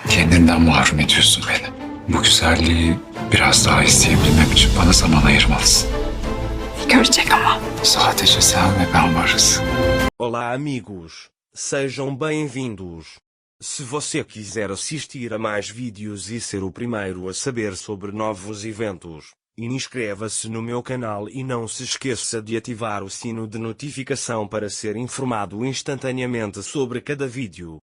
Kendinden mahrum ediyorsun beni. Bu güzelliği biraz daha isteyebilmem için bana zaman ayırmalısın. Görecek ama. Sadece sen ve ben varız. Olá, amigos. Sejam bem-vindos. Se você quiser assistir a mais vídeos e ser o primeiro a saber sobre novos eventos, inscreva-se no meu canal e não se esqueça de ativar o sino de notificação para ser informado instantaneamente sobre cada vídeo.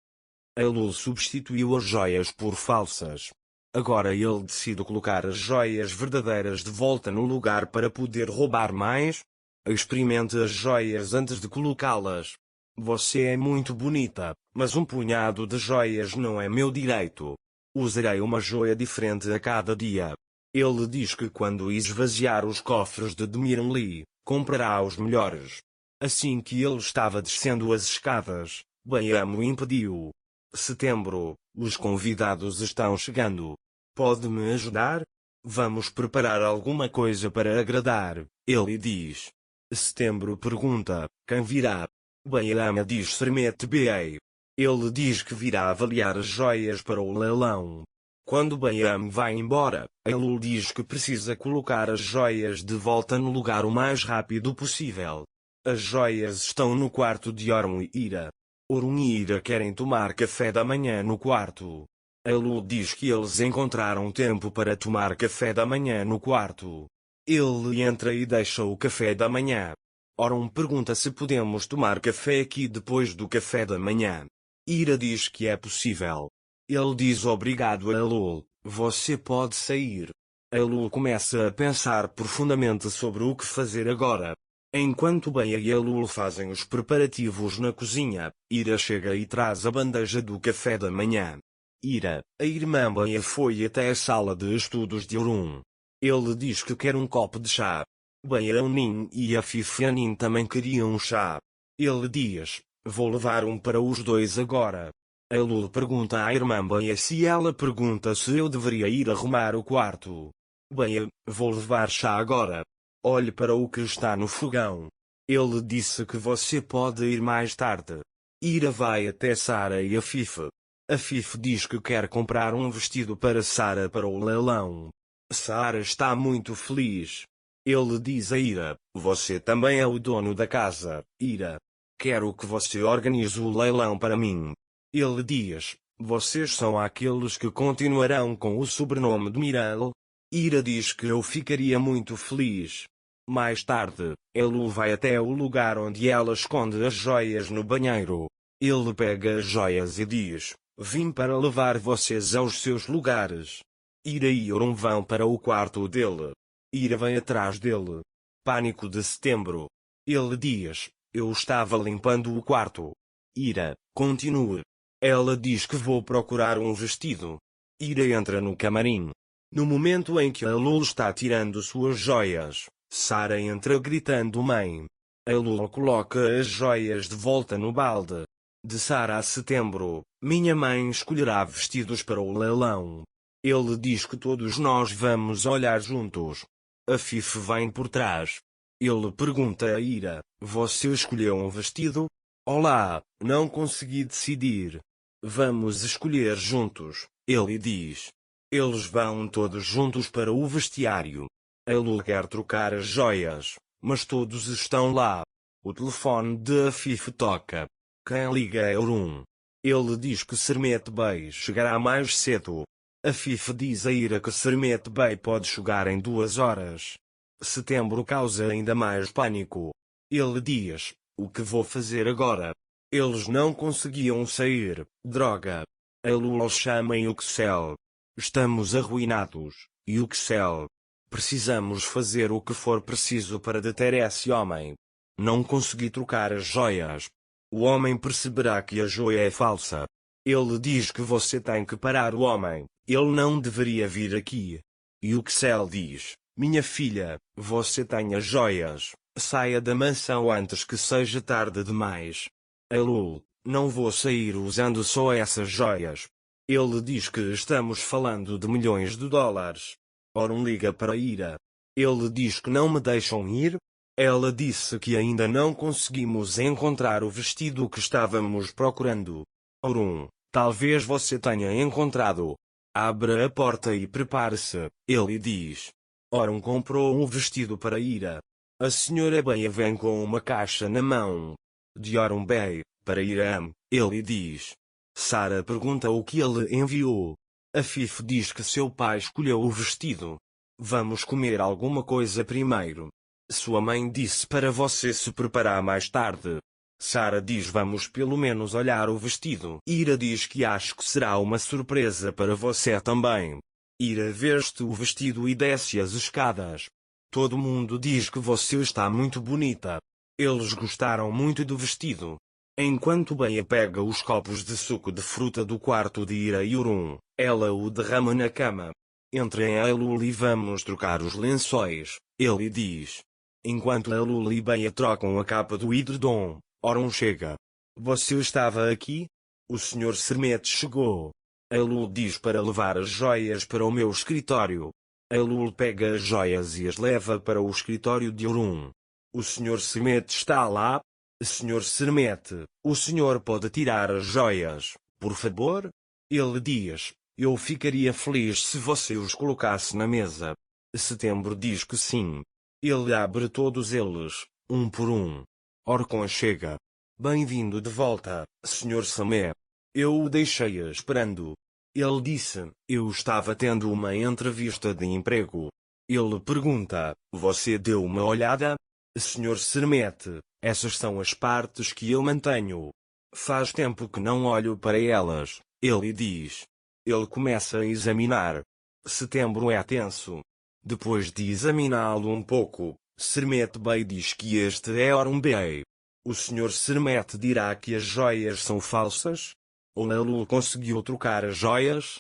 A Lul substituiu as joias por falsas. Agora ele decide colocar as joias verdadeiras de volta no lugar para poder roubar mais. Experimente as joias antes de colocá-las. Você é muito bonita, mas um punhado de joias não é meu direito. Usarei uma joia diferente a cada dia. Ele diz que quando esvaziar os cofres de Demiran Lee, comprará os melhores. Assim que ele estava descendo as escadas, Bayamo impediu. Setembro, os convidados estão chegando. Pode me ajudar? Vamos preparar alguma coisa para agradar, ele diz. Setembro pergunta, quem virá? Bayama diz Sermet Bey. Ele diz que virá avaliar as joias para o leilão. Quando Bayam vai embora, a Lul diz que precisa colocar as joias de volta no lugar o mais rápido possível. As joias estão no quarto de Orun e Ira. Orun e Ira querem tomar café da manhã no quarto. A Lul diz que eles encontraram tempo para tomar café da manhã no quarto. Ele entra e deixa o café da manhã. Orun pergunta se podemos tomar café aqui depois do café da manhã. Ira diz que é possível. Ele diz obrigado a Lul, você pode sair. A Lul começa a pensar profundamente sobre o que fazer agora. Enquanto Bea e a Lul fazem os preparativos na cozinha, Ira chega e traz a bandeja do café da manhã. Ira, a irmã Bea foi até a sala de estudos de Orun. Ele diz que quer um copo de chá. Bea Nin e a Fifianin também queriam um chá. Ele diz, vou levar um para os dois agora. A Lul pergunta à irmã Bea se ela pergunta se eu deveria ir arrumar o quarto. Bea, vou levar chá agora. Olhe para o que está no fogão. Ele disse que você pode ir mais tarde. Ira vai até Sara e a Fife. A Fife diz que quer comprar um vestido para Sara para o leilão. Sara está muito feliz. Ele diz a Ira, você também é o dono da casa, Ira. Quero que você organize o leilão para mim. Ele diz, vocês são aqueles que continuarão com o sobrenome de Miral? Ira diz que eu ficaria muito feliz. Mais tarde, Elu vai até o lugar onde ela esconde as joias no banheiro. Ele pega as joias e diz, vim para levar vocês aos seus lugares. Ira e Orun vão para o quarto dele. Ira vem atrás dele. Pânico de Setembro. Ele diz, eu estava limpando o quarto. Ira, continue. Ela diz que vou procurar um vestido. Ira entra no camarim. No momento em que a Lul está tirando suas joias, Sara entra gritando mãe. A Lul coloca as joias de volta no balde. De Sara a Setembro, minha mãe escolherá vestidos para o leilão. Ele diz que todos nós vamos olhar juntos. A Fife vem por trás. Ele pergunta a Ira, você escolheu um vestido? Olá, não consegui decidir. Vamos escolher juntos, ele diz. Eles vão todos juntos para o vestiário. A Lul quer trocar as joias, mas todos estão lá. O telefone de Fife toca. Quem liga é Orun. Ele diz que Sermet Bey chegará mais cedo. A Fife diz a Ira que Sermet Bey pode chegar em 2 horas. Setembro causa ainda mais pânico. Ele diz, o que vou fazer agora? Eles não conseguiam sair, droga. A Lul chama em Uxel. Estamos arruinados, Uxel. Precisamos fazer o que for preciso para deter esse homem. Não consegui trocar as joias. O homem perceberá que a joia é falsa. Ele diz que você tem que parar o homem. Ele não deveria vir aqui. Uxel diz, minha filha, você tem as joias. Saia da mansão antes que seja tarde demais. A Lul, não vou sair usando só essas joias. Ele diz que estamos falando de milhões de dólares. Orun liga para Ira. Ele diz que não me deixam ir. Ela disse que ainda não conseguimos encontrar o vestido que estávamos procurando. Orun, Talvez você tenha encontrado. Abra a porta e prepare-se, ele diz. Oron comprou um vestido para Ira. A senhora Bey vem com uma caixa na mão. De Oron Bey, para Ira, ele diz. Sarah pergunta o que ele enviou. Afif diz que seu pai escolheu o vestido. Vamos comer alguma coisa primeiro. Sua mãe disse para você se preparar mais tarde. Sarah diz vamos pelo menos olhar o vestido. Ira diz que acho que será uma surpresa para você também. Ira veste o vestido e desce as escadas. Todo mundo diz que você está muito bonita. Eles gostaram muito do vestido. Enquanto Bea pega os copos de suco de fruta do quarto de Ira e Oron, ela o derrama na cama. Entrem em Elul e vamos trocar os lençóis, ele diz. Enquanto Elul e Bea trocam a capa do edredom, Oron chega. Você estava aqui? O Sr. Sermet chegou. Elul diz para levar as joias para o meu escritório. Elul pega as joias e as leva para o escritório de Oron. O Sr. Sermet está lá? Sr. Sermet, o senhor pode tirar as joias, por favor? Ele diz, eu ficaria feliz se você os colocasse na mesa. Setembro diz que sim. Ele abre todos eles, um por um. Orcon chega. Bem-vindo de volta, Sr. Samé. Eu o deixei esperando. Ele disse, eu estava tendo uma entrevista de emprego. Ele pergunta, você deu uma olhada? Sr. Sermet, essas são as partes que eu mantenho. Faz tempo que não olho para elas, ele diz. Ele começa a examinar. Setembro é tenso. Depois de examiná-lo um pouco, Sermet Bey diz que este é Oron Bey. O Sr. Sermet dirá que as joias são falsas? Ou Elul conseguiu trocar as joias?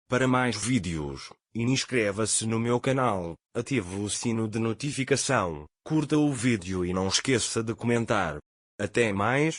Para mais vídeos, inscreva-se no meu canal, ative o sino de notificação, curta o vídeo e não esqueça de comentar. Até mais!